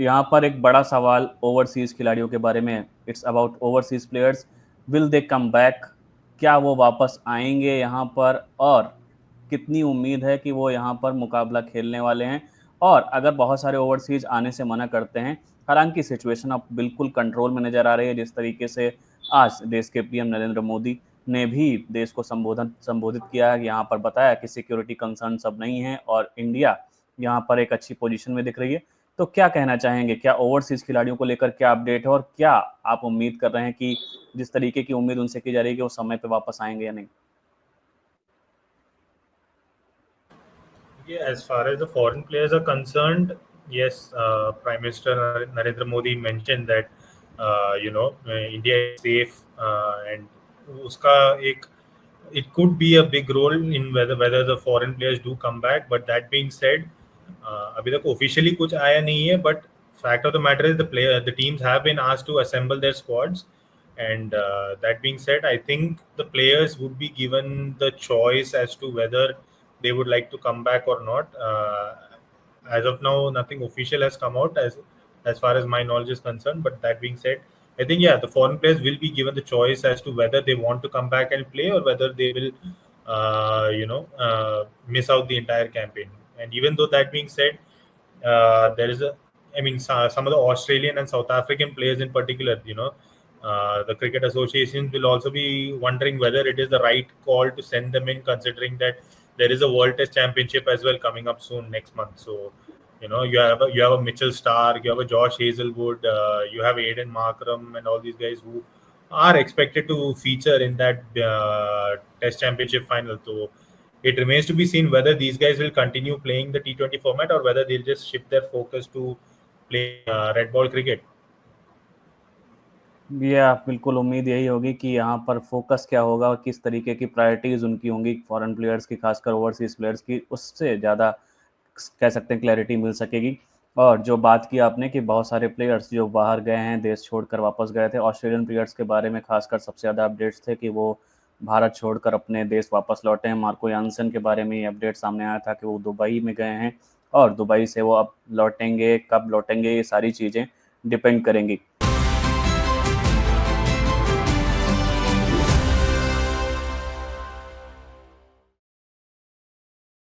यहाँ पर एक बड़ा सवाल ओवरसीज खिलाड़ियों के बारे में है। It's about overseas players. Will they come back? क्या वो वापस आएंगे यहाँ पर, और कितनी उम्मीद है कि वो यहाँ पर मुकाबला खेलने वाले हैं? और अगर बहुत सारे ओवरसीज आने से मना करते हैं, हालांकि सिचुएशन अब बिल्कुल कंट्रोल में नजर आ रही है, जिस तरीके से आज देश के पीएम नरेंद्र मोदी ने भी देश को संबोधित किया है, यहाँ पर बताया कि सिक्योरिटी कंसर्न सब नहीं है और इंडिया यहाँ पर एक अच्छी पोजीशन में दिख रही है। तो क्या कहना चाहेंगे, क्या ओवरसीज खिलाड़ियों को लेकर क्या अपडेट है, और क्या आप उम्मीद कर रहे हैं कि जिस तरीके की उम्मीद उनसे की जा रही है कि वो समय पे वापस आएंगे या नहीं? Yeah, as far as the foreign players are concerned, yes, Prime Minister Narendra Modi mentioned that India is safe, and uska ek it could be a big role in whether the foreign players do come back. But that being said, अभी तक officially कुछ आया नहीं है. But fact of the matter is the teams have been asked to assemble their squads. And that being said, I think the players would be given the choice as to whether they would like to come back or not. As of now, nothing official has come out as far as my knowledge is concerned. But that being said, I think the foreign players will be given the choice as to whether they want to come back and play or whether they will, miss out the entire campaign. And even though that being said, there is some of the Australian and South African players in particular, the cricket associations will also be wondering whether it is the right call to send them in, considering that there is a World Test Championship as well coming up soon next month. So, you have a Mitchell Stark, you have a Josh Hazelwood, you have Aiden Markram, and all these guys who are expected to feature in that Test Championship final. So, it remains to be seen whether these guys will continue playing the T20 format or whether they'll just shift their focus to play red ball cricket. या बिल्कुल उम्मीद यही होगी कि यहाँ पर focus क्या होगा और किस तरीके की प्रायोरिटीज उनकी होंगी फॉरेन प्लेयर्स की, खासकर ओवरसीज प्लेयर्स की, उससे ज़्यादा कह सकते हैं क्लैरिटी मिल सकेगी। और जो बात की आपने कि बहुत सारे प्लेयर्स जो बाहर गए हैं, देश छोड़कर वापस गए थे, ऑस्ट्रेलियन प्लेयर्स के बारे में खासकर सबसे ज़्यादा अपडेट्स थे कि वो भारत छोड़कर अपने देश वापस लौटे हैं। मार्को यानसन के बारे में ये अपडेट सामने आया था कि वो दुबई में गए हैं और दुबई से वो अब लौटेंगे, कब लौटेंगे, ये सारी चीज़ें डिपेंड करेंगी।